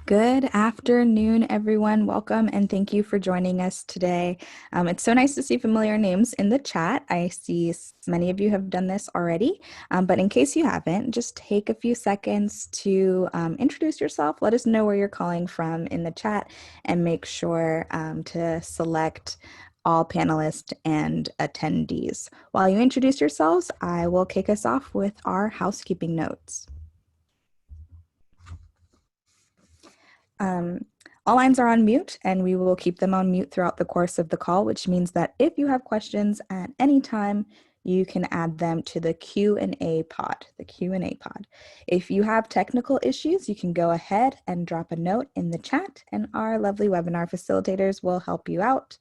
Good afternoon, everyone. Welcome and thank you for joining us today. It's so nice to see familiar names in the chat. I see many of you have done this already, but in case you haven't, just take a few seconds to introduce yourself. Let us know where you're calling from in the chat and make sure to select all panelists and attendees. While you introduce yourselves, I will kick us off with our housekeeping notes. All lines are on mute and we will keep them on mute throughout the course of the call, which means that if you have questions at any time, you can add them to the Q&A pod, If you have technical issues, you can go ahead and drop a note in the chat and our lovely webinar facilitators will help you out.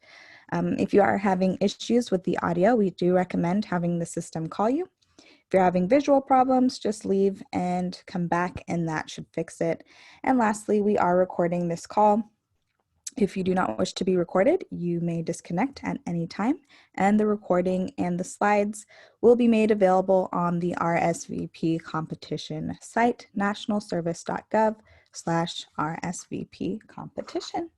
If you are having issues with the audio, we do recommend having the system call you. If you're having visual problems, just leave and come back and that should fix it. And lastly, we are recording this call. If you do not wish to be recorded, you may disconnect at any time, and the recording and the slides will be made available on the RSVP competition site, nationalservice.gov/RSVP competition.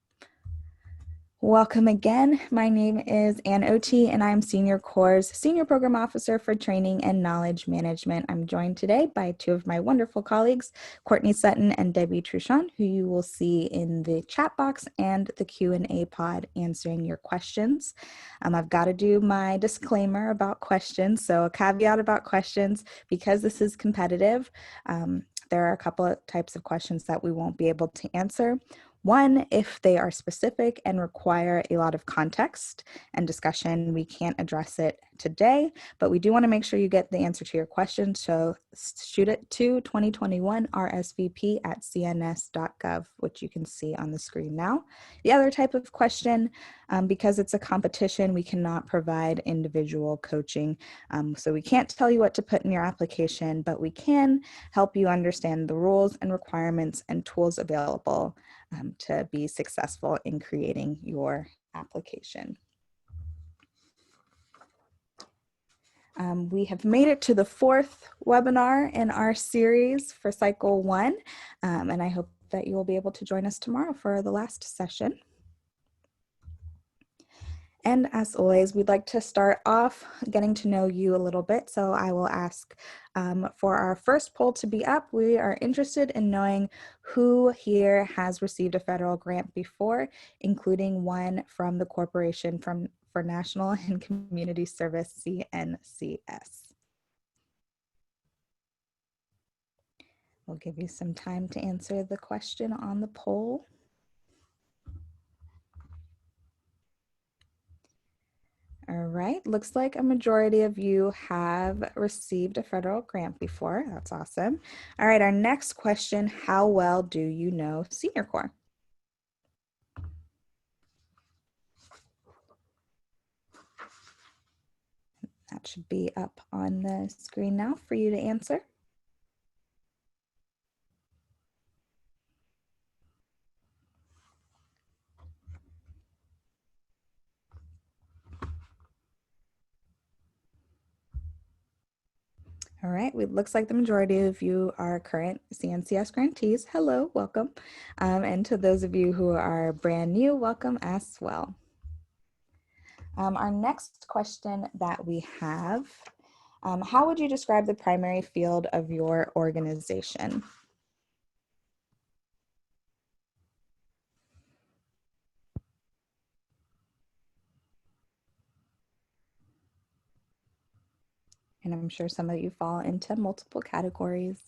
Welcome again. My name is Ann Oti and I'm Senior Core's Senior Program Officer for Training and Knowledge Management. I'm joined today by two of my wonderful colleagues, Courtney Sutton and Debbie Truchon, who you will see in the chat box and the Q&A pod answering your questions. I've got to do my disclaimer about questions. So a caveat about questions, because this is competitive, there are a couple of types of questions that we won't be able to answer. One, if they are specific and require a lot of context and discussion, we can't address it today, but we do want to make sure you get the answer to your question. So shoot it to 2021 RSVP at cns.gov, which you can see on the screen now. The other type of question, because it's a competition, we cannot provide individual coaching. So we can't tell you what to put in your application, but we can help you understand the rules and requirements and tools available to be successful in creating your application. We have made it to the fourth webinar in our series for cycle 1, and I hope that you will be able to join us tomorrow for the last session. And as always, we'd like to start off getting to know you a little bit. So I will ask for our first poll to be up. We are interested in knowing who here has received a federal grant before, including one from the Corporation for National and Community Service, CNCS. We'll give you some time to answer the question on the poll. All right, looks like a majority of you have received a federal grant before. That's awesome. All right, our next question, how well do you know Senior Core? That should be up on the screen now for you to answer. All right, it looks like the majority of you are current CNCS grantees. Hello, welcome. And to those of you who are brand new, welcome as well. Our next question that we have, how would you describe the primary field of your organization? And I'm sure some of you fall into multiple categories.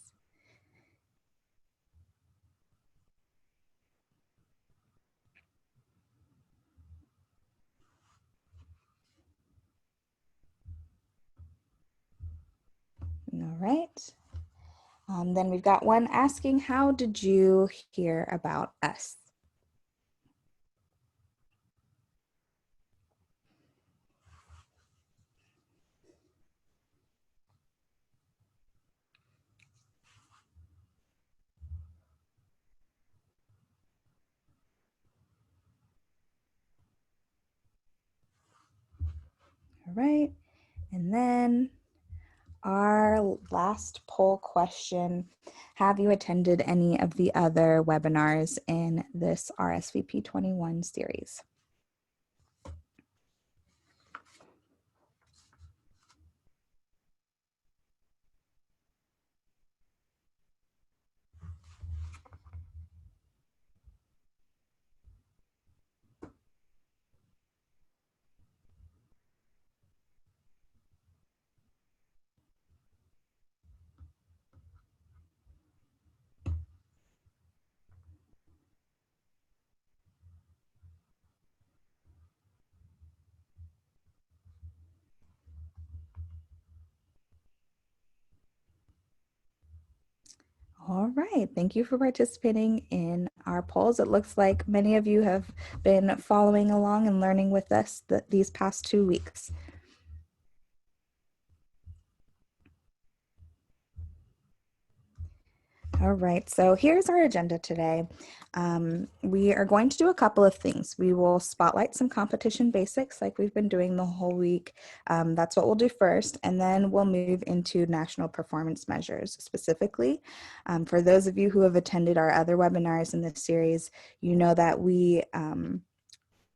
All right. Then we've got one asking, how did you hear about us? All right, and then Our last poll question, have you attended any of the other webinars in this RSVP 21 series? All right, thank you for participating in our polls. It looks like many of you have been following along and learning with us these past 2 weeks. All right, so here's our agenda today. We are going to do a couple of things. We will spotlight some competition basics like we've been doing the whole week. That's what we'll do first, and then we'll move into national performance measures specifically. For those of you who have attended our other webinars in this series, you know that we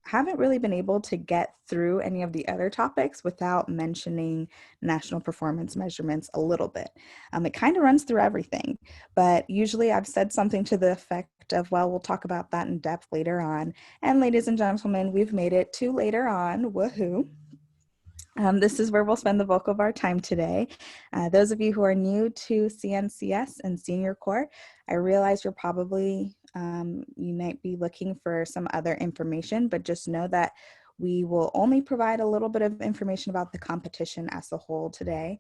haven't really been able to get through any of the other topics without mentioning national performance measurements a little bit. It kind of runs through everything, but usually I've said something to the effect of, well, we'll talk about that in depth later on. And ladies and gentlemen, we've made it to later on, woohoo. This is where we'll spend the bulk of our time today. Those of you who are new to CNCS and Senior Corps, I realize you're probably, you might be looking for some other information, but just know that we will only provide a little bit of information about the competition as a whole today,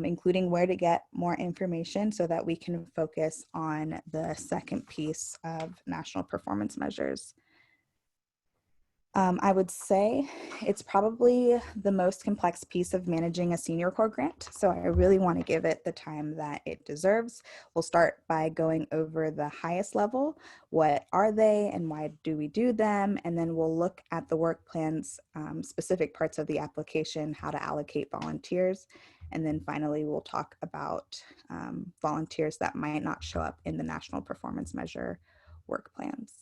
including where to get more information so that we can focus on the second piece of national performance measures. I would say it's probably the most complex piece of managing a Senior Corps grant, so I really want to give it the time that it deserves. We'll start by going over the highest level. What are they and why do we do them? And then we'll look at the work plans, specific parts of the application, how to allocate volunteers. And then finally, we'll talk about volunteers that might not show up in the National Performance Measure work plans.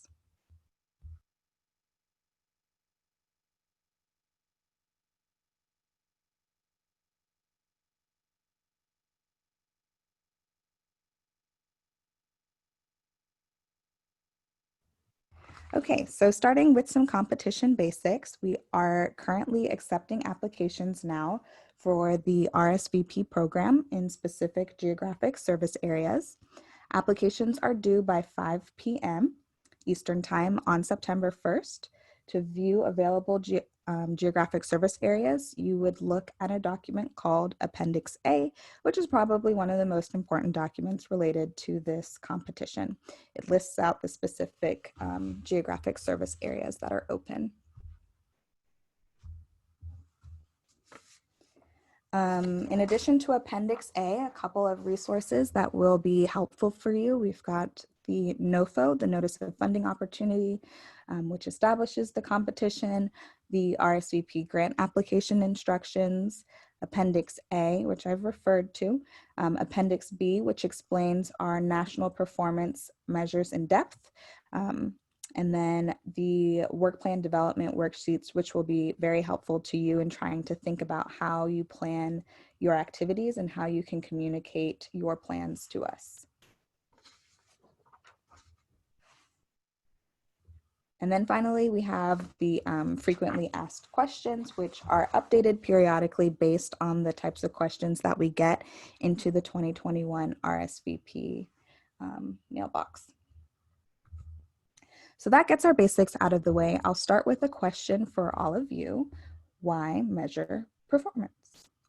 Okay, so starting with some competition basics, we are currently accepting applications now for the RSVP program in specific geographic service areas. Applications are due by 5 p.m. Eastern Time on September 1st. To view available geographic service areas, you would look at a document called Appendix A, which is probably one of the most important documents related to this competition. It lists out the specific geographic service areas that are open. In addition to Appendix A, a couple of resources that will be helpful for you. We've got the NOFO, the Notice of Funding Opportunity, which establishes the competition, the RSVP grant application instructions, Appendix A, which I've referred to, Appendix B, which explains our national performance measures in depth, and then the work plan development worksheets, which will be very helpful to you in trying to think about how you plan your activities and how you can communicate your plans to us. And then finally, we have the frequently asked questions, which are updated periodically based on the types of questions that we get into the 2021 RSVP mailbox. So that gets our basics out of the way. I'll start with a question for all of you. Why measure performance?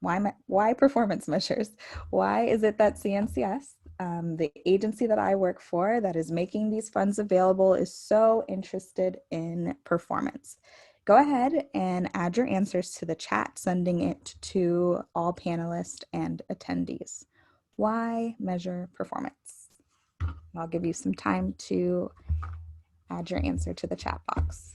Why performance measures? Why is it that CNCS, the agency that I work for that is making these funds available, is so interested in performance? Go ahead and add your answers to the chat, sending it to all panelists and attendees. Why measure performance? I'll give you some time to add your answer to the chat box.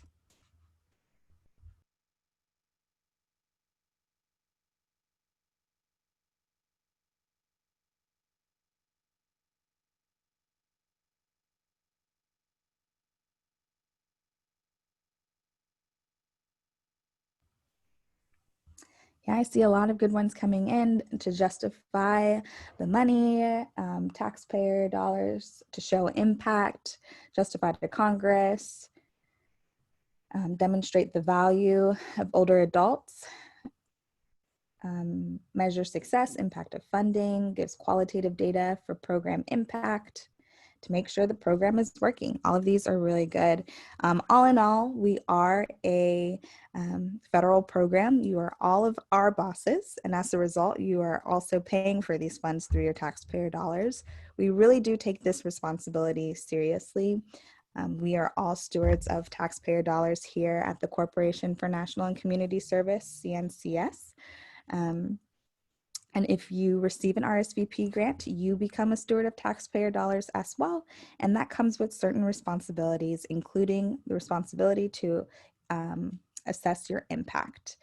Yeah, I see a lot of good ones coming in to justify the money, taxpayer dollars, to show impact, justify to Congress, demonstrate the value of older adults, measure success, impact of funding, gives qualitative data for program impact to make sure the program is working. All of these are really good. All in all, we are a federal program. You are all of our bosses, and as a result, you are also paying for these funds through your taxpayer dollars. We really do take this responsibility seriously. We are all stewards of taxpayer dollars here at the Corporation for National and Community Service, CNCS. And if you receive an RSVP grant, you become a steward of taxpayer dollars as well. And that comes with certain responsibilities, including the responsibility to assess your impact,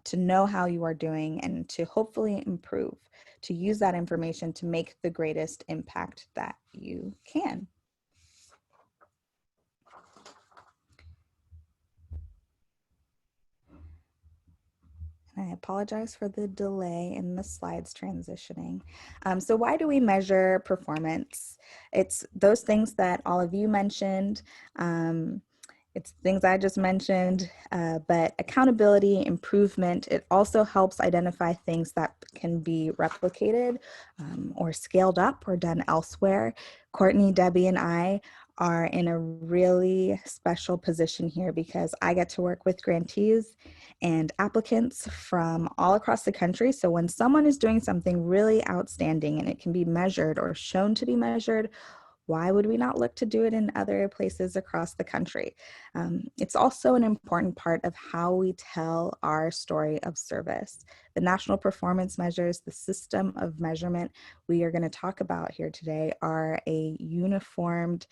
to know how you are doing, and to hopefully improve, to use that information to make the greatest impact that you can. I apologize for the delay in the slides transitioning. So why do we measure performance? It's those things that all of you mentioned. It's things I just mentioned, but accountability, improvement, it also helps identify things that can be replicated or scaled up or done elsewhere. Courtney, Debbie, and I are in a really special position here because I get to work with grantees and applicants from all across the country. So when someone is doing something really outstanding and it can be measured or shown to be measured, why would we not look to do it in other places across the country? It's also an important part of how we tell our story of service. The national performance measures, the system of measurement we are going to talk about here today are a unified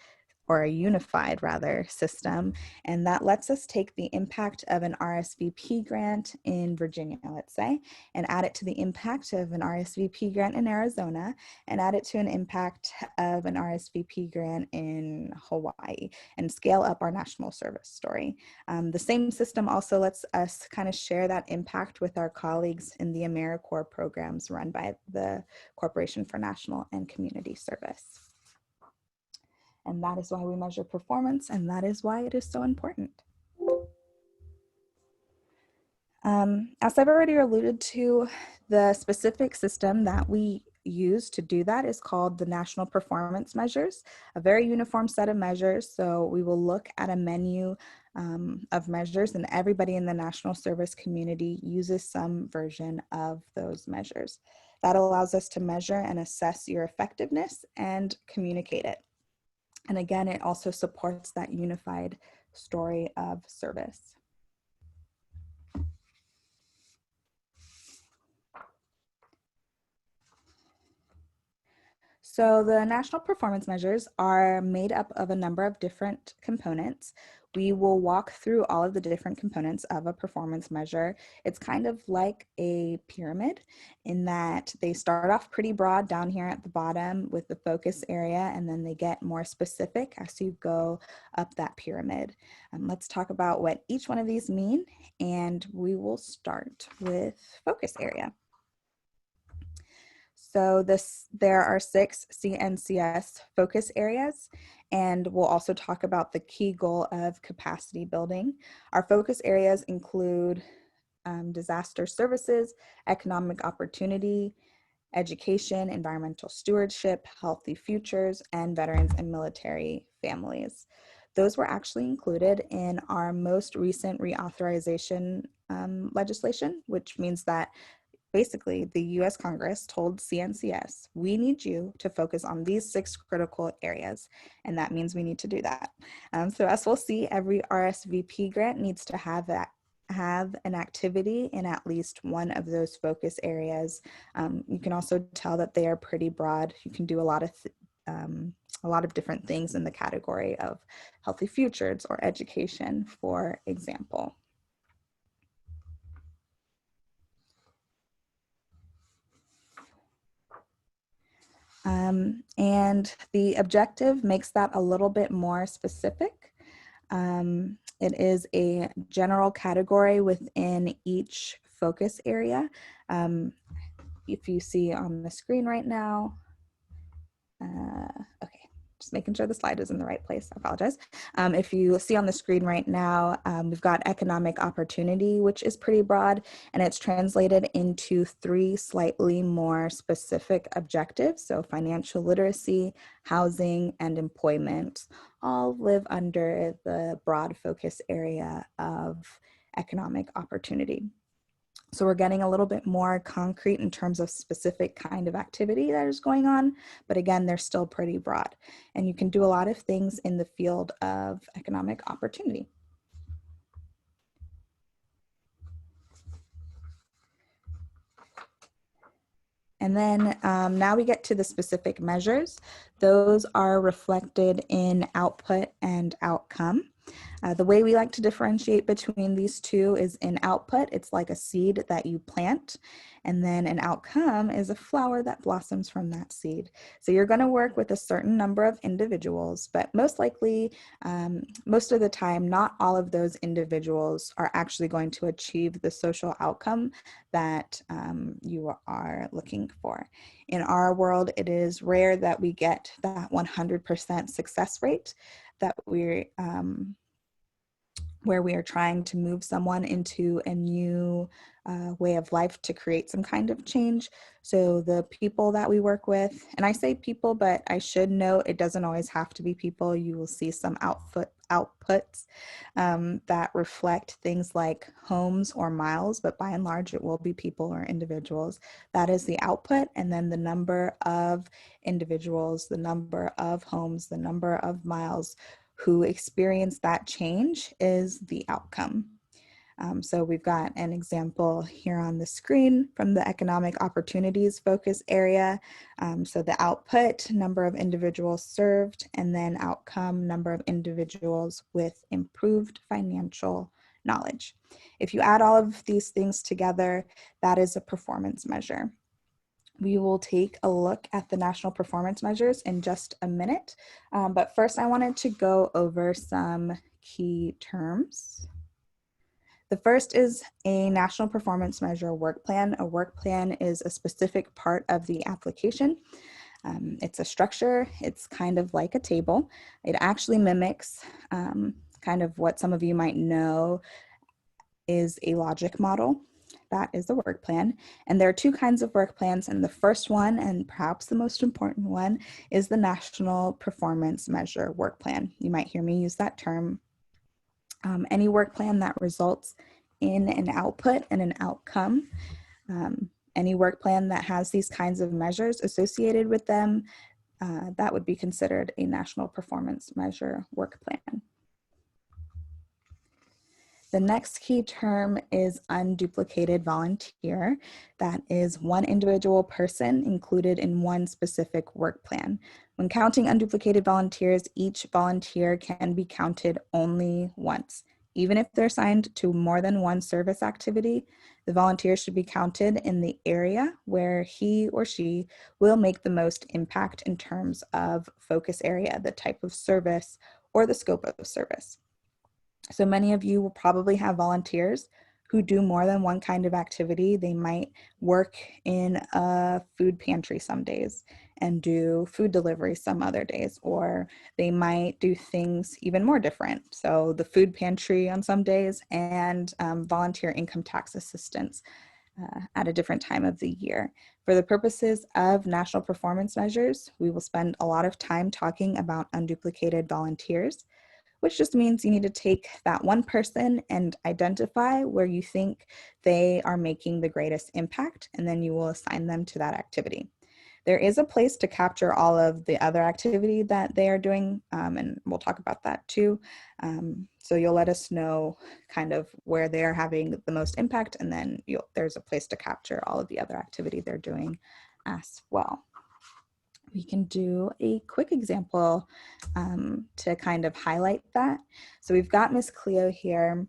system, and that lets us take the impact of an RSVP grant in Virginia, let's say, and add it to the impact of an RSVP grant in Arizona, and add it to an impact of an RSVP grant in Hawaii, and scale up our national service story. The same system also lets us kind of share that impact with our colleagues in the AmeriCorps programs run by the Corporation for National and Community Service. And that is why we measure performance, and that is why it is so important. As I've already alluded to, the specific system that we use to do that is called the National Performance Measures, a very uniform set of measures. So we will look at a menu of measures, and everybody in the national service community uses some version of those measures. That allows us to measure and assess your effectiveness and communicate it. And again, it also supports that unified story of service. So the national performance measures are made up of a number of different components. We will walk through all of the different components of a performance measure. It's kind of like a pyramid in that they start off pretty broad down here at the bottom with the focus area, and then they get more specific as you go up that pyramid. Let's talk about what each one of these mean, and we will start with focus area. So there are 6 CNCS focus areas, and we'll also talk about the key goal of capacity building. Our focus areas include disaster services, economic opportunity, education, environmental stewardship, healthy futures, and veterans and military families. Those were actually included in our most recent reauthorization legislation, which means that basically, the US Congress told CNCS, we need you to focus on these 6 critical areas, and that means we need to do that. So as we'll see, every RSVP grant needs to have an activity in at least one of those focus areas. You can also tell that they are pretty broad. You can do a lot of different things in the category of healthy futures or education, for example. And the objective makes that a little bit more specific. It is a general category within each focus area. If you see on the screen right now, okay, just making sure the slide is in the right place. I apologize. If you see on the screen right now, we've got economic opportunity, which is pretty broad, and it's translated into 3 slightly more specific objectives. So financial literacy, housing, and employment all live under the broad focus area of economic opportunity. So we're getting a little bit more concrete in terms of specific kind of activity that is going on, but again, they're still pretty broad. And you can do a lot of things in the field of economic opportunity. And then now we get to the specific measures. Those are reflected in output and outcome. The way we like to differentiate between these two is in output, it's like a seed that you plant, and then an outcome is a flower that blossoms from that seed. So you're going to work with a certain number of individuals, but most likely, most of the time, not all of those individuals are actually going to achieve the social outcome that you are looking for. In our world, it is rare that we get that 100% success rate that where we are trying to move someone into a new way of life to create some kind of change. So the people that we work with, and I say people, but I should note it doesn't always have to be people. You will see some outputs that reflect things like homes or miles, but by and large it will be people or individuals. That is the output, and then the number of individuals, the number of homes, the number of miles who experience that change is the outcome. So we've got an example here on the screen from the economic opportunities focus area. So the output, number of individuals served, and then outcome, number of individuals with improved financial knowledge. If you add all of these things together, that is a performance measure. We will take a look at the national performance measures in just a minute, but first I wanted to go over some key terms. The first is a national performance measure work plan. A work plan is a specific part of the application. It's a structure. It's kind of like a table. It actually mimics kind of what some of you might know is a logic model. That is the work plan. And there are 2 kinds of work plans. And the first one, and perhaps the most important one, is the National Performance Measure work plan. You might hear me use that term. Any work plan that results in an output and an outcome, any work plan that has these kinds of measures associated with them, that would be considered a National Performance Measure work plan. The next key term is unduplicated volunteer. That is one individual person included in one specific work plan. When counting unduplicated volunteers, each volunteer can be counted only once. Even if they're assigned to more than one service activity, the volunteer should be counted in the area where he or she will make the most impact in terms of focus area, the type of service, or the scope of service. So many of you will probably have volunteers who do more than one kind of activity. They might work in a food pantry some days and do food delivery some other days, or they might do things even more different. So the food pantry on some days and volunteer income tax assistance at a different time of the year. For the purposes of national performance measures, we will spend a lot of time talking about unduplicated volunteers, which just means you need to take that one person and identify where you think they are making the greatest impact, and then you will assign them to that activity. There is a place to capture all of the other activity that they are doing, and we'll talk about that too. So you'll let us know kind of where they are having the most impact, and then there's a place to capture all of the other activity they're doing as well. We can do a quick example to kind of highlight that. So we've got Miss Cleo here.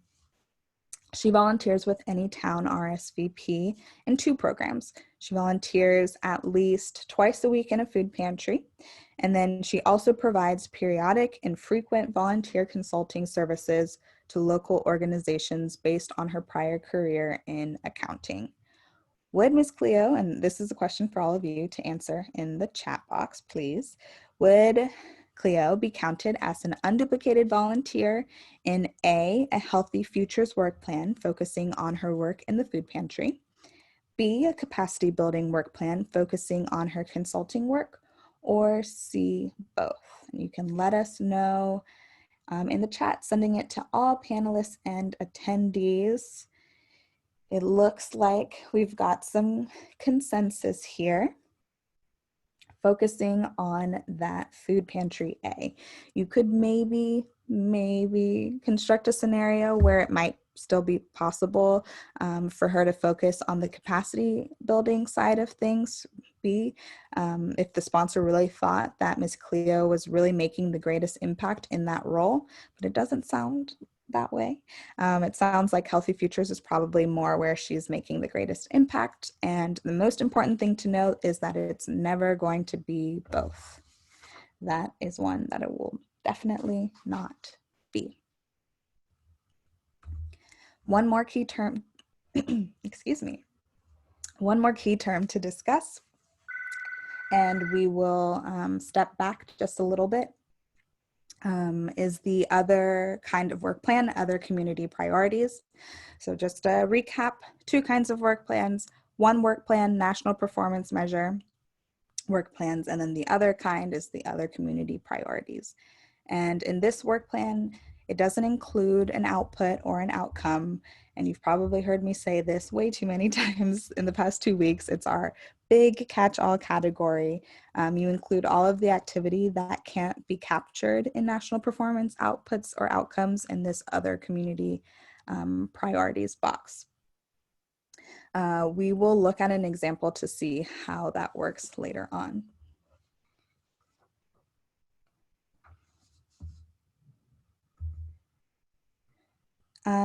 She volunteers with Anytown RSVP in 2 programs. She volunteers at least twice a week in a food pantry, and then she also provides periodic and frequent volunteer consulting services to local organizations based on her prior career in accounting. Would Ms. Cleo, and this is a question for all of you to answer in the chat box, please, would Cleo be counted as an unduplicated volunteer in A, a Healthy Futures work plan focusing on her work in the food pantry, B, a capacity building work plan focusing on her consulting work, or C, both? And you can let us know in the chat, sending it to all panelists and attendees. It looks like we've got some consensus here, focusing on that food pantry A. You could maybe construct a scenario where it might still be possible for her to focus on the capacity building side of things. B, if the sponsor really thought that Ms. Cleo was really making the greatest impact in that role, but it doesn't sound that way. It sounds like Healthy Futures is probably more where she's making the greatest impact. And the most important thing to note is that it's never going to be both. That is one that it will definitely not be. One more key term, excuse me, one more key term to discuss, and we will step back just a little bit, is the other kind of work plan, other community priorities. So just to recap, two kinds of work plans, one work plan, national performance measure work plans, and then the other kind is the other community priorities. And in this work plan, it doesn't include an output or an outcome. And you've probably heard me say this way too many times in the past 2 weeks. It's our big catch-all category. You include all of the activity that can't be captured in national performance outputs or outcomes in this other community priorities box. We will look at an example to see how that works later on.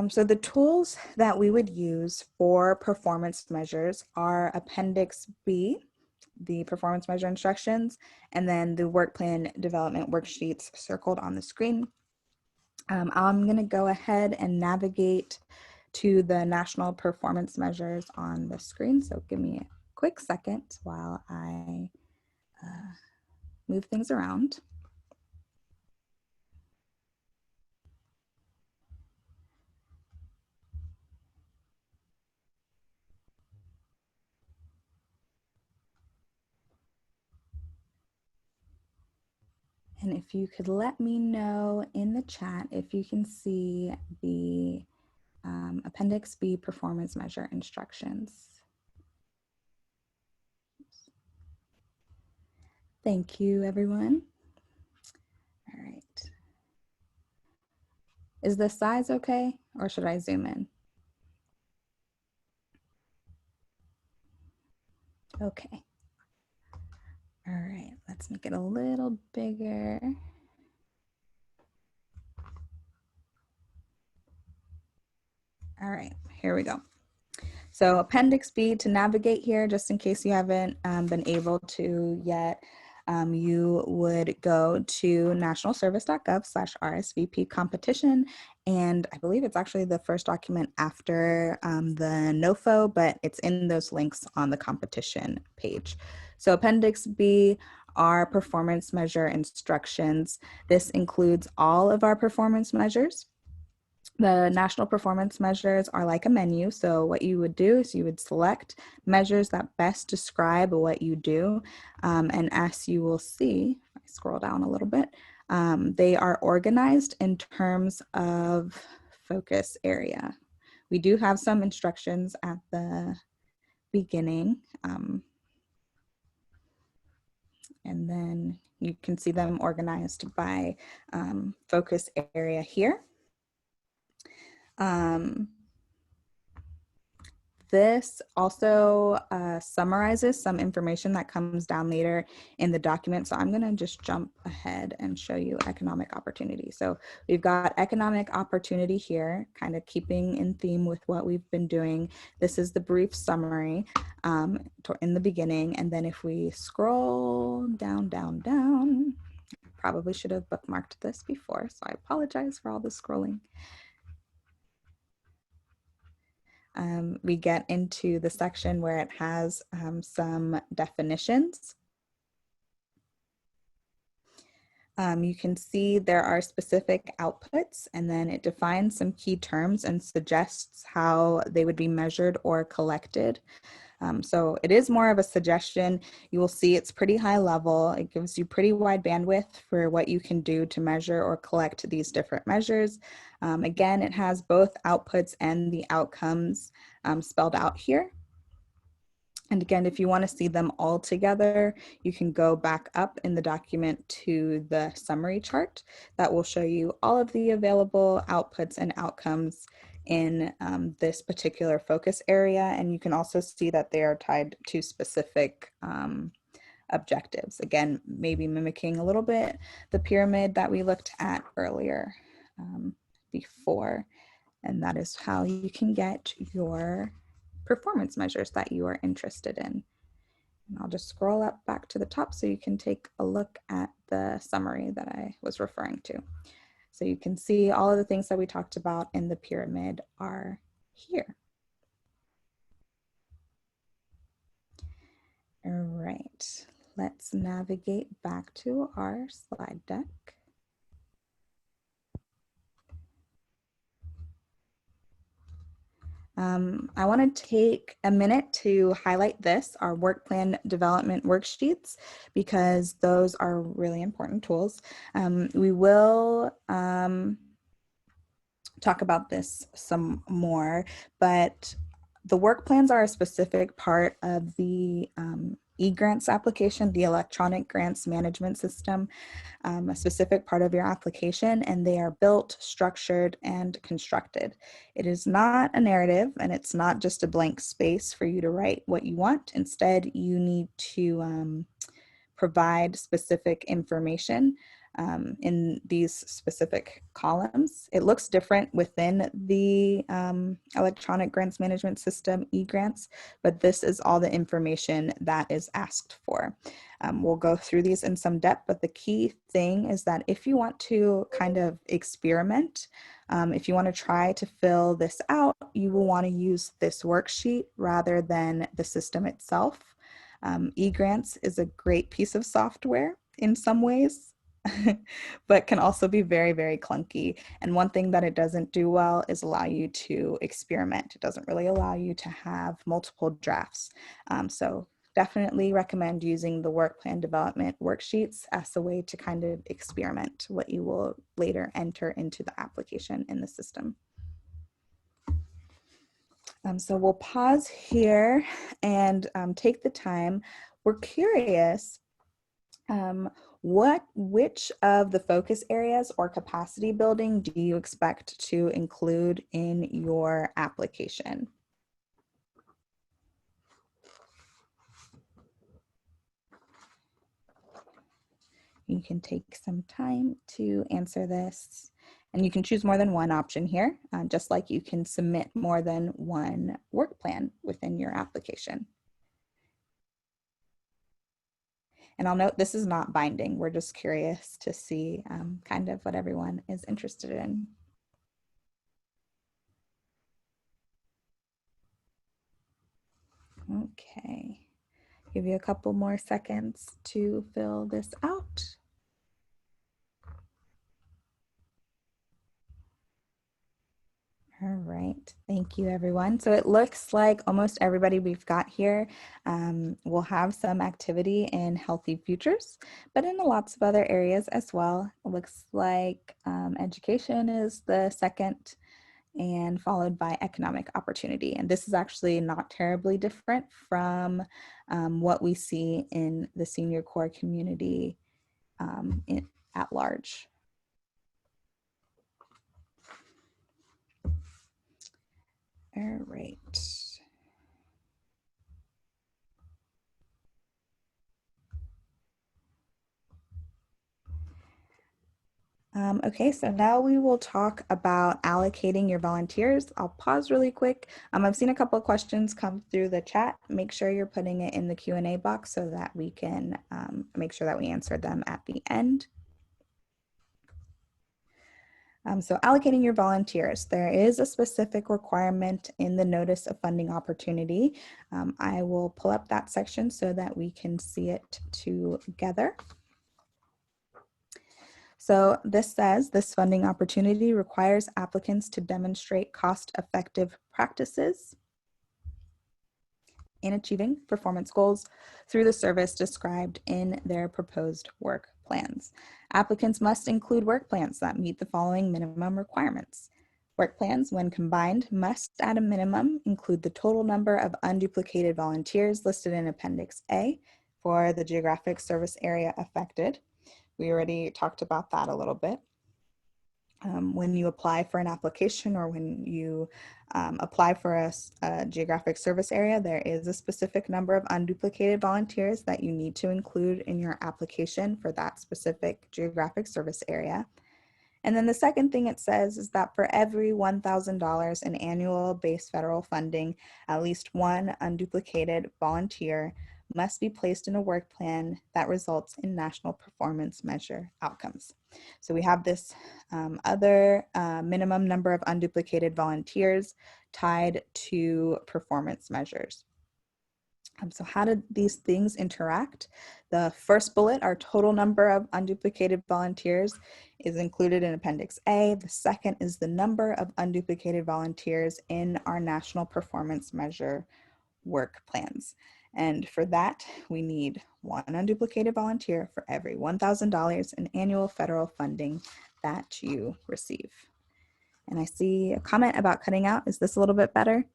So the tools that we would use for performance measures are Appendix B, the performance measure instructions, and then the work plan development worksheets circled on the screen. I'm going to go ahead and navigate to the national performance measures on the screen. So give me a quick second while I move things around. And if you could let me know in the chat if you can see the Appendix B performance measure instructions. Thank you, everyone. All right. Is the size okay, or should I zoom in? Okay. All right, let's make it a little bigger. All right, here we go. So Appendix B, to navigate here, just in case you haven't been able to yet, you would go to nationalservice.gov/RSVP competition. And I believe it's actually the first document after the NOFO, but it's in those links on the competition page. So Appendix B are performance measure instructions. This includes all of our performance measures. The national performance measures are like a menu. So what you would do is you would select measures that best describe what you do. And as you will see, if I scroll down a little bit, they are organized in terms of focus area. We do have some instructions at the beginning. And then you can see them organized by focus area here. This also summarizes some information that comes down later in the document. So I'm going to just jump ahead and show you economic opportunity. So we've got economic opportunity here, kind of keeping in theme with what we've been doing. This is the brief summary in the beginning. And then if we scroll down, probably should have bookmarked this before, so I apologize for all the scrolling. we get into the section where it has some definitions. You can see there are specific outputs, and then it defines some key terms and suggests how they would be measured or collected. So it is more of a suggestion. You will see it's pretty high level. It gives you pretty wide bandwidth for what you can do to measure or collect these different measures. Again, it has both outputs and the outcomes spelled out here. And again, if you want to see them all together, you can go back up in the document to the summary chart that will show you all of the available outputs and outcomes in this particular focus area. And you can also see that they are tied to specific objectives. Again, maybe mimicking a little bit the pyramid that we looked at earlier before. And that is how you can get your performance measures that you are interested in. And I'll just scroll up back to the top so you can take a look at the summary that I was referring to. So you can see all of the things that we talked about in the pyramid are here. All right, let's navigate back to our slide deck. I want to take a minute to highlight this, our work plan development worksheets, because those are really important tools. We will talk about this some more, but the work plans are a specific part of the e-grants application, the electronic grants management system, a specific part of your application, and they are built, structured, and constructed. It is not a narrative, and it's not just a blank space for you to write what you want. Instead, you need to provide specific information in these specific columns. It looks different within the electronic grants management system, eGrants, but this is all the information that is asked for. We'll go through these in some depth, but the key thing is that if you want to kind of experiment, if you want to try to fill this out, you will want to use this worksheet rather than the system itself. eGrants is a great piece of software in some ways, but can also be very, very clunky. And one thing that it doesn't do well is allow you to experiment. It doesn't really allow you to have multiple drafts. So definitely recommend using the work plan development worksheets as a way to kind of experiment what you will later enter into the application in the system. So we'll pause here and take the time. We're curious, which of the focus areas or capacity building do you expect to include in your application? You can take some time to answer this, and you can choose more than one option here, just like you can submit more than one work plan within your application. And I'll note this is not binding. We're just curious to see kind of what everyone is interested in. Okay, give you a couple more seconds to fill this out. All right, thank you everyone. So it looks like almost everybody we've got here will have some activity in healthy futures, but in lots of other areas as well. It looks like education is the second, and followed by economic opportunity. And this is actually not terribly different from what we see in the senior core community at large. All right. Okay, so now we will talk about allocating your volunteers. I'll pause really quick. I've seen a couple of questions come through the chat. Make sure you're putting it in the Q&A box so that we can make sure that we answer them at the end. So allocating your volunteers, there is a specific requirement in the notice of funding opportunity. I will pull up that section so that we can see it together. So this says this funding opportunity requires applicants to demonstrate cost-effective practices in achieving performance goals through the service described in their proposed work plans. Applicants must include work plans that meet the following minimum requirements. Work plans, when combined, must at a minimum include the total number of unduplicated volunteers listed in Appendix A for the geographic service area affected. We already talked about that a little bit. When you apply for an application or when you apply for a geographic service area, there is a specific number of unduplicated volunteers that you need to include in your application for that specific geographic service area. And then the second thing it says is that for every $1,000 in annual base federal funding, at least one unduplicated volunteer must be placed in a work plan that results in national performance measure outcomes. So we have this other minimum number of unduplicated volunteers tied to performance measures. So how did these things interact? The first bullet, our total number of unduplicated volunteers, is included in Appendix A. The second is the number of unduplicated volunteers in our national performance measure work plans. And for that, we need one unduplicated volunteer for every $1,000 in annual federal funding that you receive. And I see a comment about cutting out. Is this a little bit better,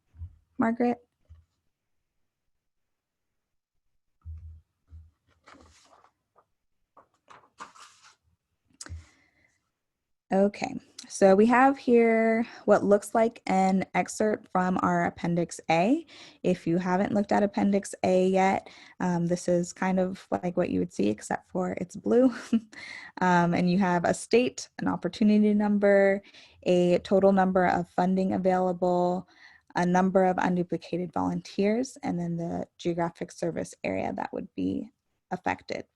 Margaret? Okay, so we have here what looks like an excerpt from our Appendix A. If you haven't looked at Appendix A yet, this is kind of like what you would see except for it's blue. And you have a state, an opportunity number, a total number of funding available, a number of unduplicated volunteers, and then the geographic service area that would be affected.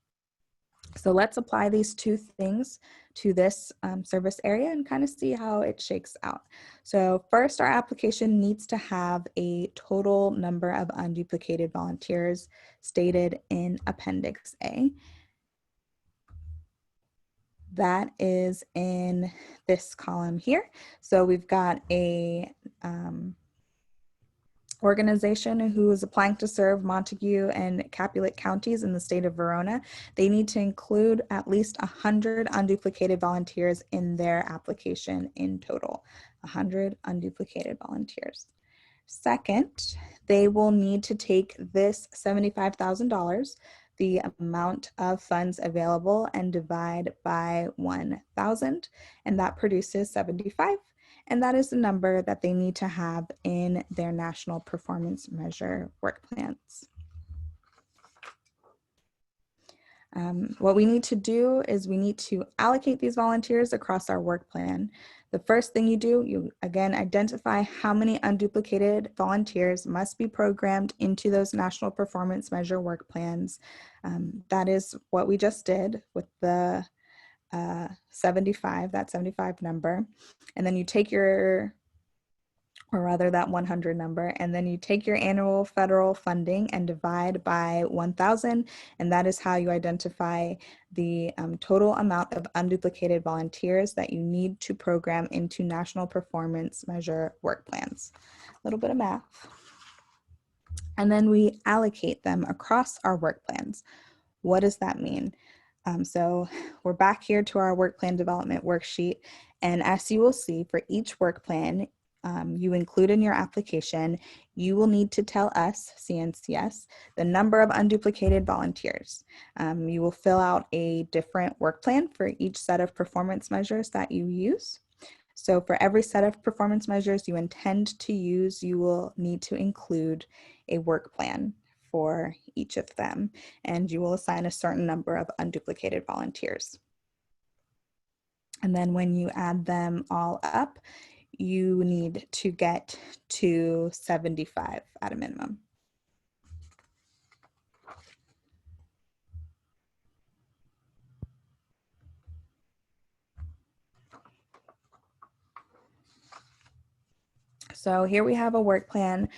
So let's apply these two things to this service area and kind of see how it shakes out. So first, our application needs to have a total number of unduplicated volunteers stated in Appendix A. That is in this column here. So we've got a organization who is applying to serve Montague and Capulet counties in the state of Verona. They need to include at least 100 unduplicated volunteers in their application in total, 100 unduplicated volunteers. Second, they will need to take this $75,000, the amount of funds available, and divide by 1,000, and that produces 75. And that is the number that they need to have in their national performance measure work plans. What we need to do is we need to allocate these volunteers across our work plan. The first thing you do, you again identify how many unduplicated volunteers must be programmed into those national performance measure work plans. That is what we just did with the 75, that 75 number. And then you take your, or rather that 100 number, and then you take your annual federal funding and divide by 1,000, and that is how you identify the total amount of unduplicated volunteers that you need to program into national performance measure work plans. A little bit of math. And then we allocate them across our work plans. What does that mean? So we're back here to our work plan development worksheet. And as you will see, for each work plan you include in your application, you will need to tell us, CNCS, the number of unduplicated volunteers. You will fill out a different work plan for each set of performance measures that you use. So for every set of performance measures you intend to use, you will need to include a work plan for each of them, and you will assign a certain number of unduplicated volunteers. And then when you add them all up, you need to get to 75 at a minimum. So here we have a work plan,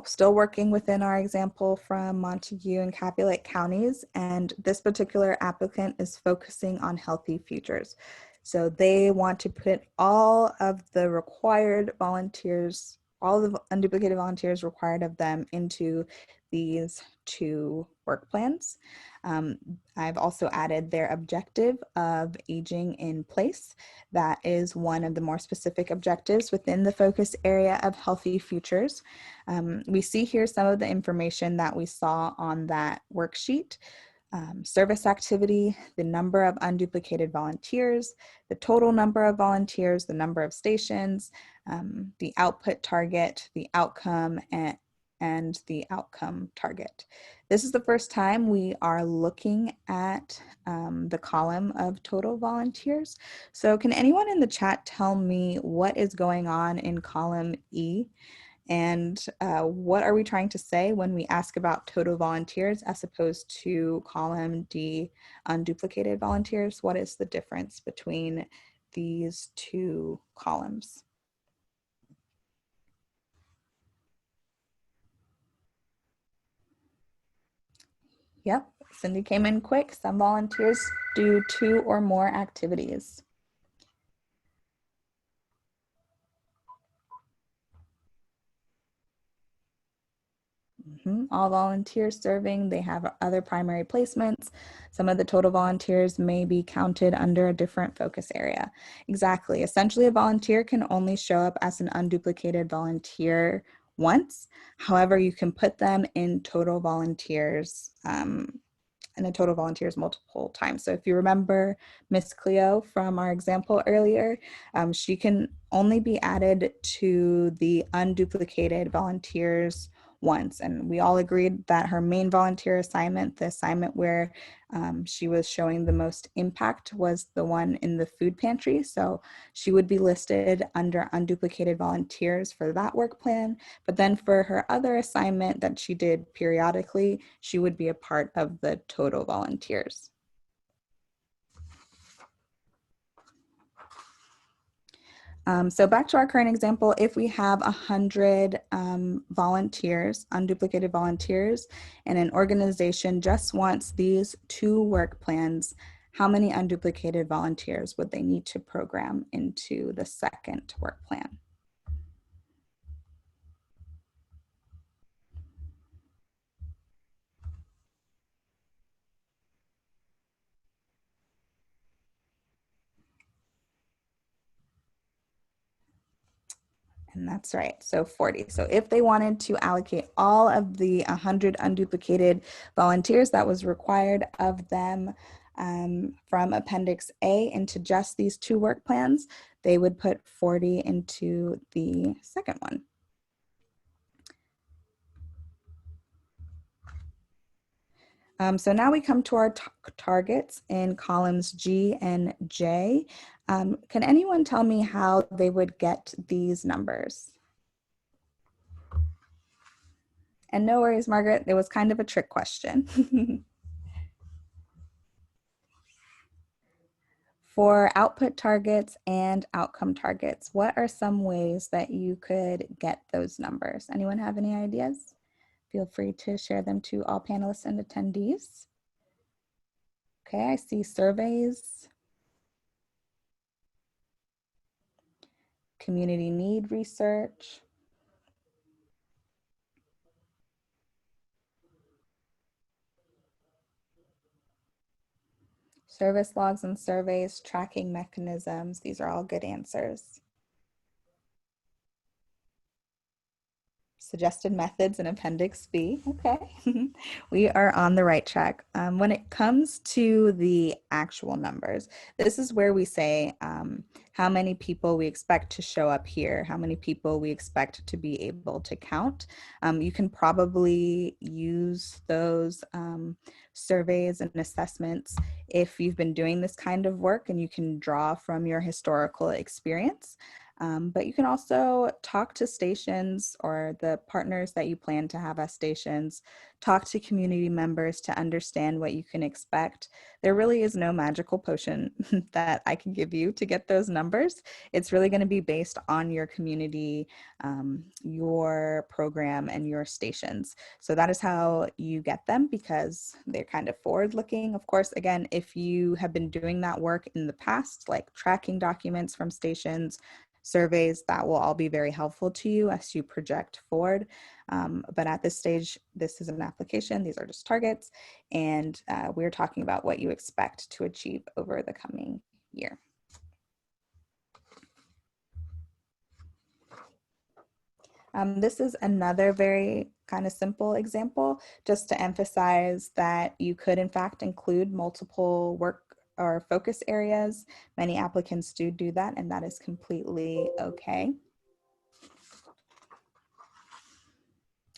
still working within our example from Montague and Capulet counties. And this particular applicant is focusing on healthy futures. So they want to put all of the required volunteers, all the unduplicated volunteers required of them into these two work plans. I've also added their objective of aging in place. That is one of the more specific objectives within the focus area of healthy futures. We see here some of the information that we saw on that worksheet. Service activity, the number of unduplicated volunteers, the total number of volunteers, the number of stations, the output target, the outcome, and the outcome target. This is the first time we are looking at the column of total volunteers. So can anyone in the chat tell me what is going on in column E? And what are we trying to say when we ask about total volunteers as opposed to column D, unduplicated volunteers? What is the difference between these two columns? Yep, Cindy came in quick. Some volunteers do 2 or more activities. All volunteers serving, they have other primary placements. Some of the total volunteers may be counted under a different focus area. Exactly. Essentially, a volunteer can only show up as an unduplicated volunteer once. However, you can put them in total volunteers multiple times. So if you remember Miss Cleo from our example earlier, she can only be added to the unduplicated volunteers once. And we all agreed that her main volunteer assignment, the assignment where she was showing the most impact, was the one in the food pantry. So she would be listed under unduplicated volunteers for that work plan. But then for her other assignment that she did periodically, she would be a part of the total volunteers. So back to our current example, if we have 100 volunteers, unduplicated volunteers, and an organization just wants these 2 work plans, how many unduplicated volunteers would they need to program into the second work plan? And that's right, so 40. So if they wanted to allocate all of the 100 unduplicated volunteers that was required of them from Appendix A into just these 2 work plans, they would put 40 into the second one. So now we come to our targets in columns G and J. Can anyone tell me how they would get these numbers? And no worries, Margaret, it was kind of a trick question. For output targets and outcome targets, what are some ways that you could get those numbers? Anyone have any ideas? Feel free to share them to all panelists and attendees. Okay, I see surveys, community need research, service logs and surveys, tracking mechanisms. These are all good answers. Suggested methods in Appendix B. Okay, we are on the right track. When it comes to the actual numbers, this is where we say how many people we expect to show up here, how many people we expect to be able to count. You can probably use those surveys and assessments if you've been doing this kind of work, and you can draw from your historical experience. But you can also talk to stations or the partners that you plan to have as stations, talk to community members to understand what you can expect. There really is no magical potion that I can give you to get those numbers. It's really going to be based on your community, your program, and your stations. So that is how you get them, because they're kind of forward looking. Of course, again, if you have been doing that work in the past, like tracking documents from stations, surveys, that will all be very helpful to you as you project forward. But at this stage, this is an application. These are just targets. And we're talking about what you expect to achieve over the coming year. This is another very kind of simple example, just to emphasize that you could in fact include multiple work or focus areas. Many applicants do that, and that is completely okay.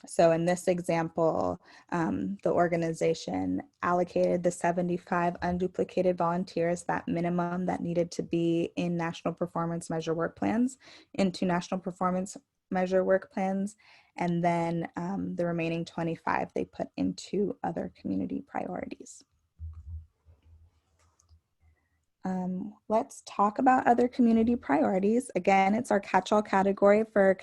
So in this example, the organization allocated the 75 unduplicated volunteers, that minimum that needed to be in National Performance Measure work plans, into National Performance Measure work plans, and then the remaining 25 they put into other community priorities. Let's talk about other community priorities. Again, it's our catch-all category for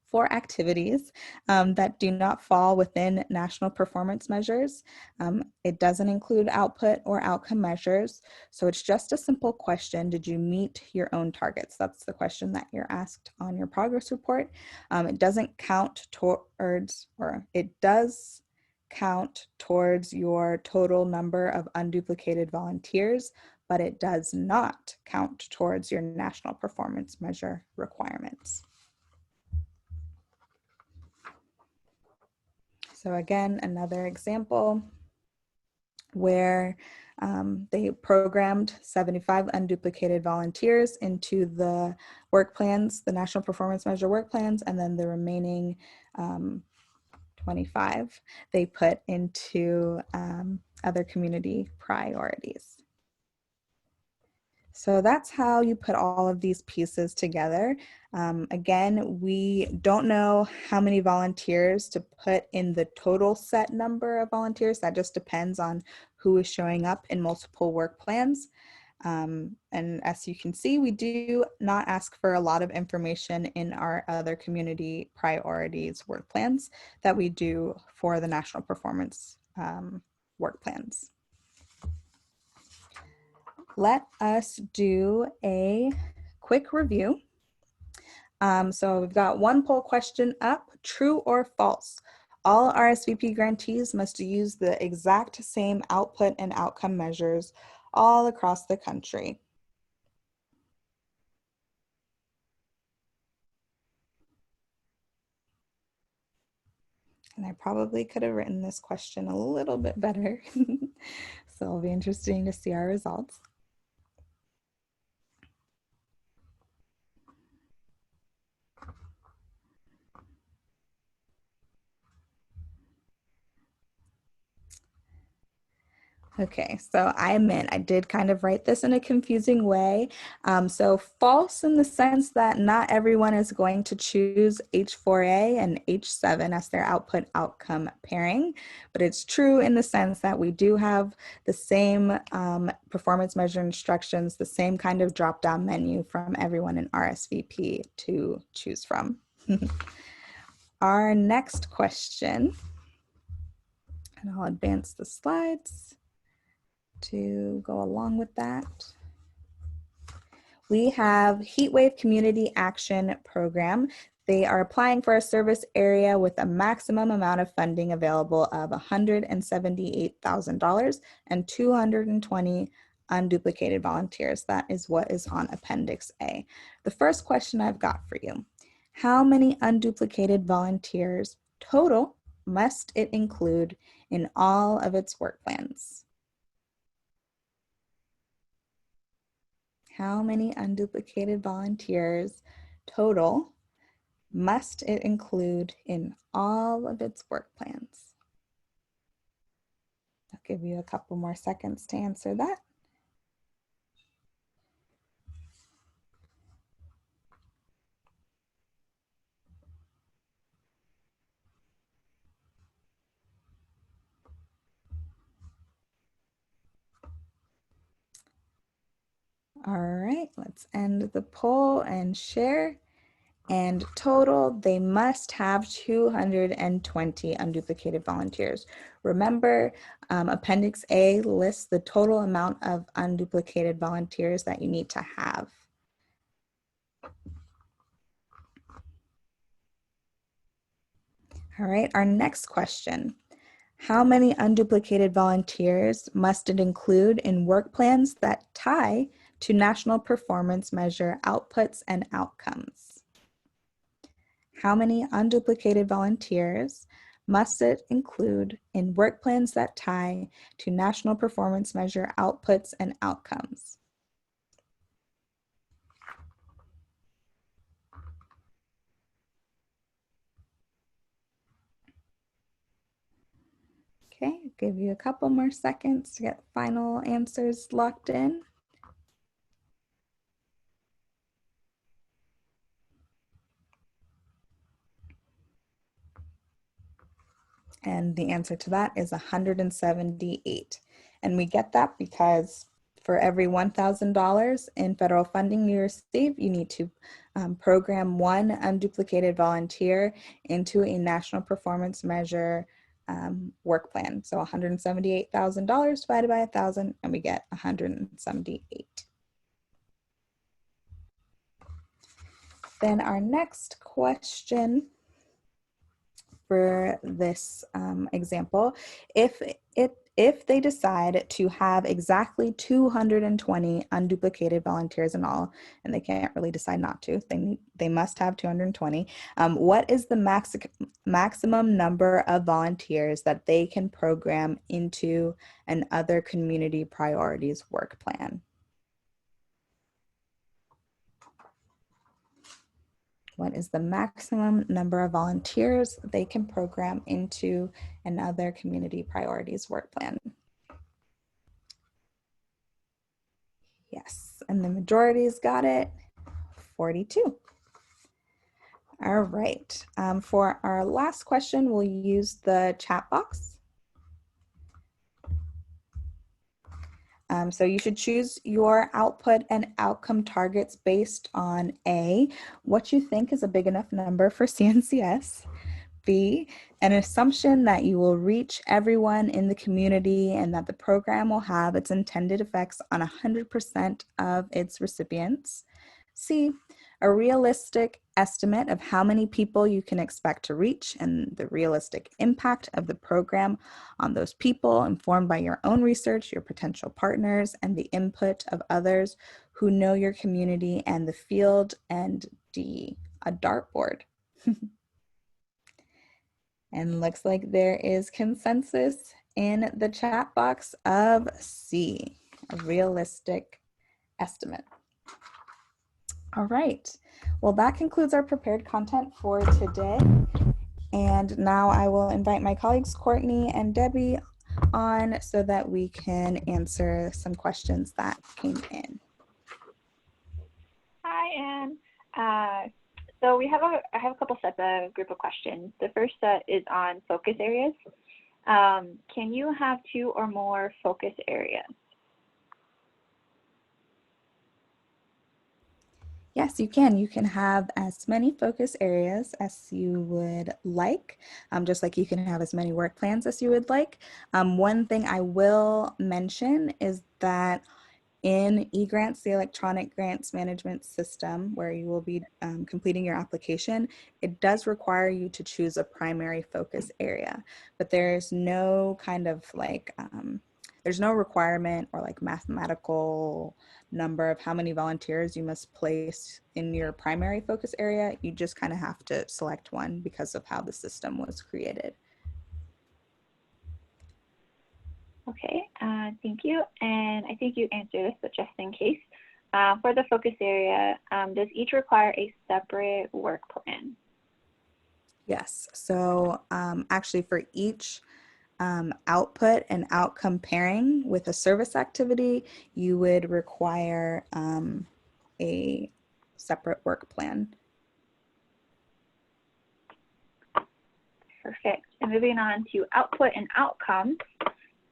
four activities that do not fall within national performance measures. It doesn't include output or outcome measures. So it's just a simple question: did you meet your own targets? That's the question that you're asked on your progress report. It doesn't count towards, or it does count towards your total number of unduplicated volunteers, but it does not count towards your national performance measure requirements. So again, another example where they programmed 75 unduplicated volunteers into the work plans, the National Performance Measure work plans, and then the remaining 25 they put into other community priorities. So that's how you put all of these pieces together. Again, we don't know how many volunteers to put in the total set number of volunteers. That just depends on who is showing up in multiple work plans. And as you can see, we do not ask for a lot of information in our other community priorities work plans that we do for the national performance work plans. Let us do a quick review. So we've got one poll question up: true or false? All RSVP grantees must use the exact same output and outcome measures all across the country. And I probably could have written this question a little bit better. So it'll be interesting to see our results. Okay, so I admit I did kind of write this in a confusing way. So false in the sense that not everyone is going to choose H4A and H7 as their output outcome pairing, but it's true in the sense that we do have the same performance measure instructions, the same kind of drop-down menu from everyone in RSVP to choose from. Our next question, and I'll advance the slides to go along with that. We have Heatwave Community Action Program. They are applying for a service area with a maximum amount of funding available of $178,000 and 220 unduplicated volunteers. That is what is on Appendix A. The first question I've got for you: how many unduplicated volunteers total must it include in all of its work plans? How many unduplicated volunteers total must it include in all of its work plans? I'll give you a couple more seconds to answer that. All right, let's end the poll and share. And total, they must have 220 unduplicated volunteers. Remember, Appendix A lists the total amount of unduplicated volunteers that you need to have. All right, our next question. How many unduplicated volunteers must it include in work plans that tie to national performance measure outputs and outcomes? How many unduplicated volunteers must it include in work plans that tie to national performance measure outputs and outcomes? Okay, I'll give you a couple more seconds to get final answers locked in. And the answer to that is 178. And we get that because for every $1,000 in federal funding you receive, you need to program one unduplicated volunteer into a national performance measure work plan. So $178,000 divided by 1,000, and we get 178. Then our next question for this example, if they decide to have exactly 220 unduplicated volunteers in all, and they can't really decide not to, they must have 220, what is the maximum number of volunteers that they can program into an other community priorities work plan? What is the maximum number of volunteers they can program into another community priorities work plan? Yes, and the majority's got it, 42. All right, for our last question, we'll use the chat box. So you should choose your output and outcome targets based on A, what you think is a big enough number for CNCS, B, an assumption that you will reach everyone in the community and that the program will have its intended effects on 100% of its recipients, C, a realistic estimate of how many people you can expect to reach and the realistic impact of the program on those people, informed by your own research, your potential partners, and the input of others who know your community and the field, and D, a dartboard. And looks like there is consensus in the chat box of C, a realistic estimate. All right, well, that concludes our prepared content for today. And now I will invite my colleagues, Courtney and Debbie, on so that we can answer some questions that came in. Hi, Anne. So I have a couple sets of group of questions. The first set is on focus areas. Can you have 2 or more focus areas? Yes, you can. You can have as many focus areas as you would like, just like you can have as many work plans as you would like. One thing I will mention is that in eGrants, the electronic grants management system, where you will be completing your application, it does require you to choose a primary focus area, but there's no kind of like, there's no requirement or like mathematical number of how many volunteers you must place in your primary focus area. You just kind of have to select one because of how the system was created. Okay, thank you. And I think you answered this, but just in case, for the focus area, does each require a separate work plan? Yes, so actually for each output and outcome pairing with a service activity, you would require a separate work plan. Perfect. And moving on to output and outcomes,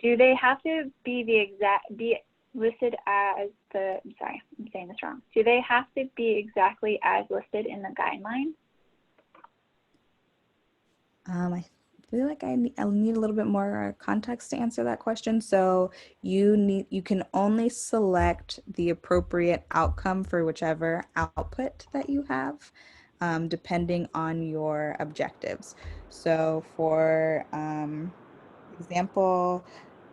do they have to be listed as I'm sorry, I'm saying this wrong. Do they have to be exactly as listed in the guideline? I feel like I'll need a little bit more context to answer that question. So you can only select the appropriate outcome for whichever output that you have, depending on your objectives. So for example,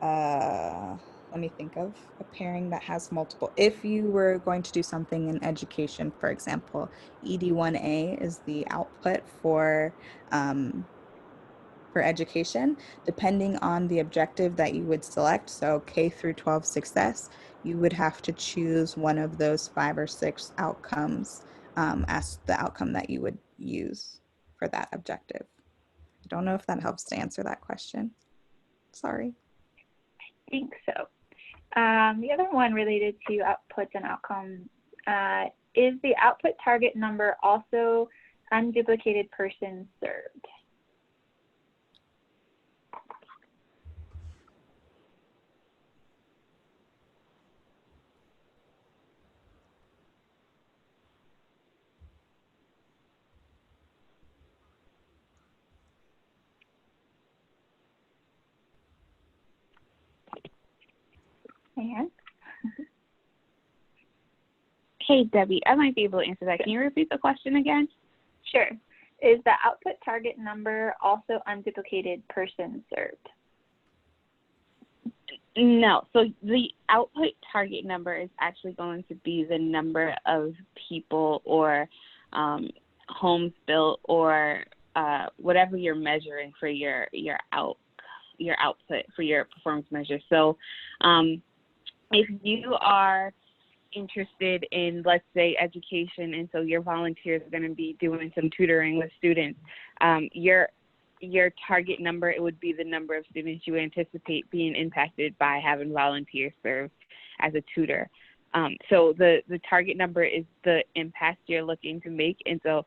let me think of a pairing that has multiple. If you were going to do something in education, for example, ED1A is the output for education, depending on the objective that you would select. So K through 12 success, you would have to choose one of those 5 or 6 outcomes as the outcome that you would use for that objective. I don't know if that helps to answer that question. Sorry. I think so. The other one related to outputs and outcomes is the output target number also unduplicated persons served? And Hey, Debbie, I might be able to answer that. Can you repeat the question again? sure. Is the output target number also unduplicated persons served? No. So the output target number is actually going to be the number of people or homes built or whatever you're measuring for your output for your performance measure. So if you are interested in, let's say, education, and so your volunteers are going to be doing some tutoring with students, your target number, it would be the number of students you anticipate being impacted by having volunteers serve as a tutor. So the target number is the impact you're looking to make. And so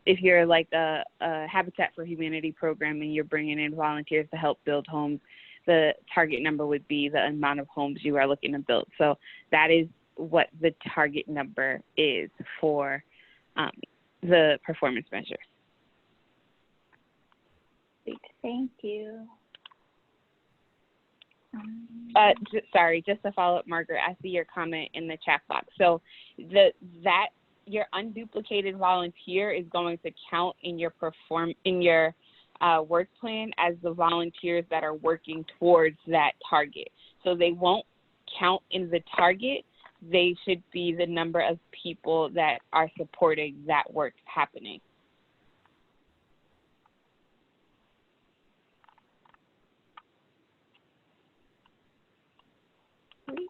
if you're like a Habitat for Humanity program and you're bringing in volunteers to help build homes, the target number would be the amount of homes you are looking to build. So that is what the target number is for the performance measures. Great, thank you. Sorry, just to follow up, Margaret, I see your comment in the chat box. So your unduplicated volunteer is going to count in your work plan as the volunteers that are working towards that target. So they won't count in the target. They should be the number of people that are supporting that work happening. Great.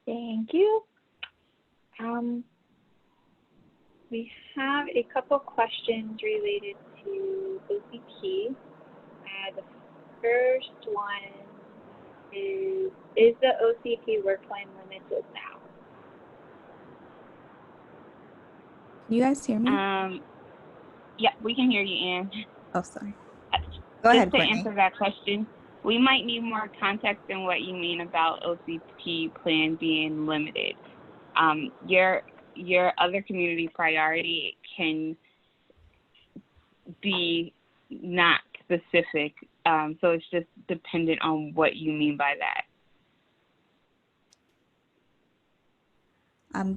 Thank you. We have a couple questions related to OCP. The first one is the OCP work plan limited now? Can you guys hear me? Yeah, we can hear you, Ann. Oh, sorry. Go ahead, Just to Courtney. answer that question, we might need more context in what you mean about OCP plan being limited. Your other community priority can be not specific, so it's just dependent on what you mean by that.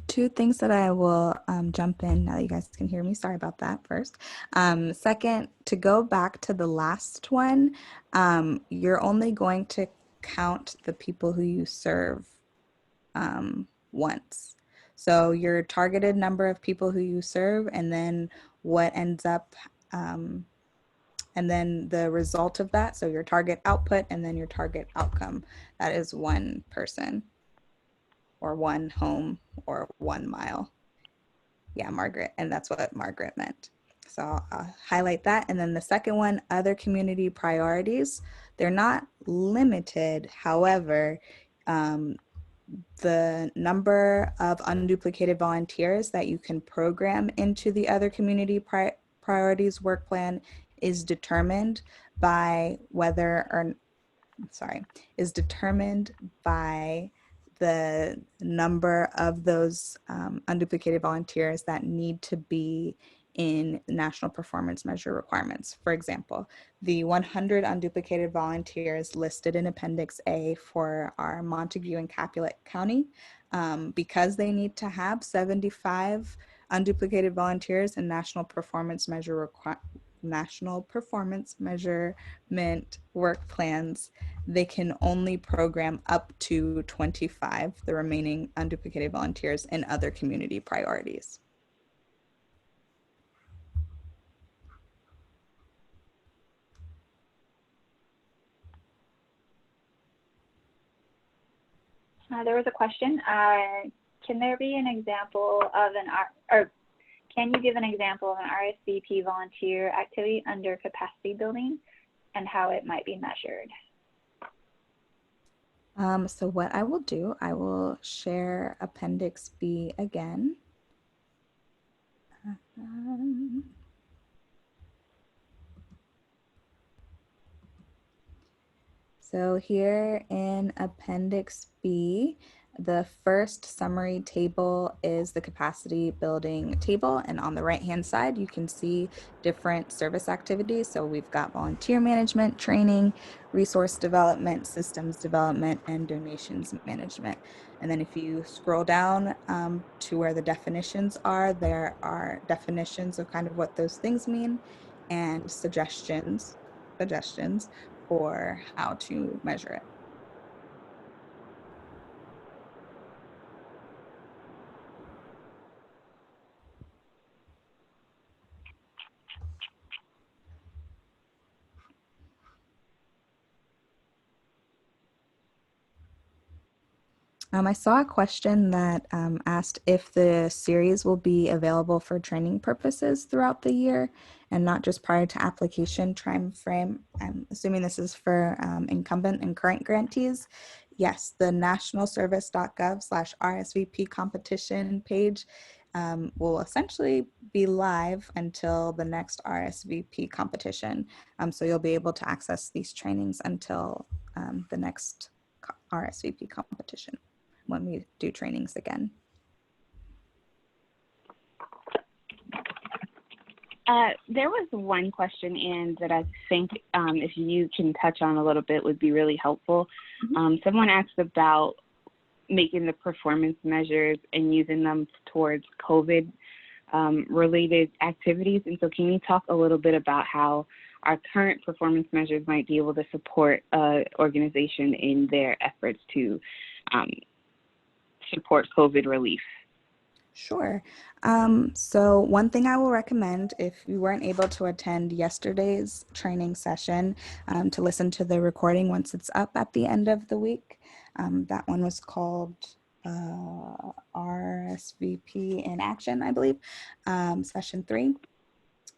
Two things that I will jump in now that you guys can hear me. Sorry about that first. Second, to go back to the last one, you're only going to count the people who you serve once. So your targeted number of people who you serve, and then what ends up, and then the result of that. So your target output and then your target outcome. That is one person or one home or 1 mile. Yeah, Margaret. And that's what Margaret meant. So I'll highlight that. And then the second one, other community priorities. They're not limited. However, the number of unduplicated volunteers that you can program into the other community priorities work plan is determined by whether or is determined by the number of those unduplicated volunteers that need to be in national performance measure requirements. For example, the 100 unduplicated volunteers listed in Appendix A for our Montague and Capulet County, because they need to have 75 unduplicated volunteers in national performance measurement work plans, they can only program up to 25, the remaining unduplicated volunteers, in other community priorities. There was a question. Can there be an example of can you give an example of an RSVP volunteer activity under capacity building and how it might be measured? So what I will do, I will share Appendix B again. So here in Appendix B, the first summary table is the capacity building table. And on the right-hand side, you can see different service activities. So we've got volunteer management, training, resource development, systems development, and donations management. And then if you scroll down to where the definitions are, there are definitions of kind of what those things mean and suggestions for how to measure it. I saw a question that asked if the series will be available for training purposes throughout the year and not just prior to application time frame. I'm assuming this is for incumbent and current grantees. Yes, the nationalservice.gov/RSVP competition page will essentially be live until the next RSVP competition. So you'll be able to access these trainings until the next RSVP competition, when we do trainings again. There was one question, Anne, that I think if you can touch on a little bit would be really helpful. Someone asked about making the performance measures and using them towards COVID related activities. And so can you talk a little bit about how our current performance measures might be able to support an organization in their efforts to support COVID relief? Sure. So one thing I will recommend, if you weren't able to attend yesterday's training session, to listen to the recording once it's up at the end of the week. That one was called RSVP in Action, I believe, session 3.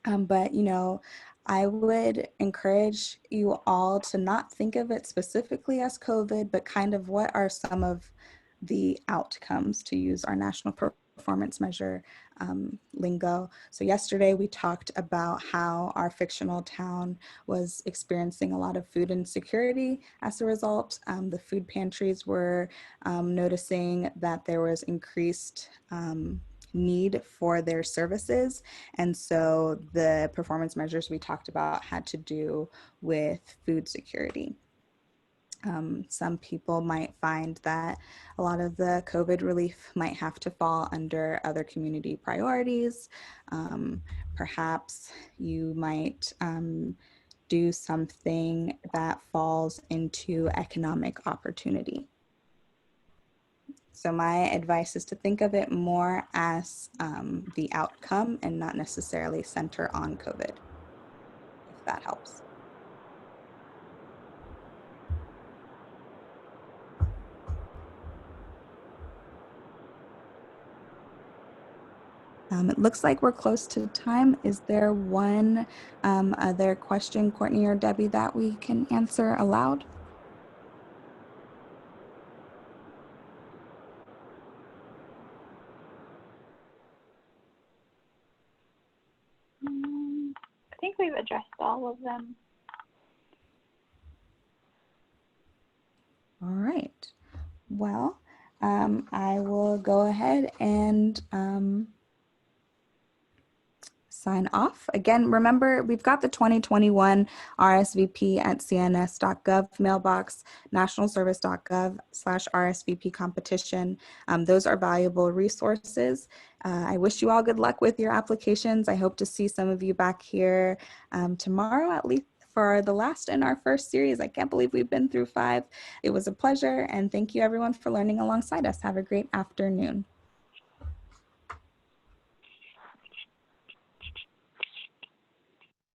But, you know, I would encourage you all to not think of it specifically as COVID, but kind of what are some of the outcomes, to use our national performance measure lingo. So yesterday we talked about how our fictional town was experiencing a lot of food insecurity as a result. The food pantries were noticing that there was increased need for their services. And so the performance measures we talked about had to do with food security. Some people might find that a lot of the COVID relief might have to fall under other community priorities. Perhaps you might do something that falls into economic opportunity. So my advice is to think of it more as the outcome and not necessarily center on COVID, if that helps. It looks like we're close to time. Is there one other question, Courtney or Debbie, that we can answer aloud? I think we've addressed all of them. Well, I will go ahead and sign off. Again, remember, we've got the 2021 RSVP at cns.gov mailbox, nationalservice.gov/RSVP competition. Those are valuable resources. I wish you all good luck with your applications. I hope to see some of you back here tomorrow, at least for the last in our first series. I can't believe we've been through 5. It was a pleasure, and thank you everyone for learning alongside us. Have a great afternoon.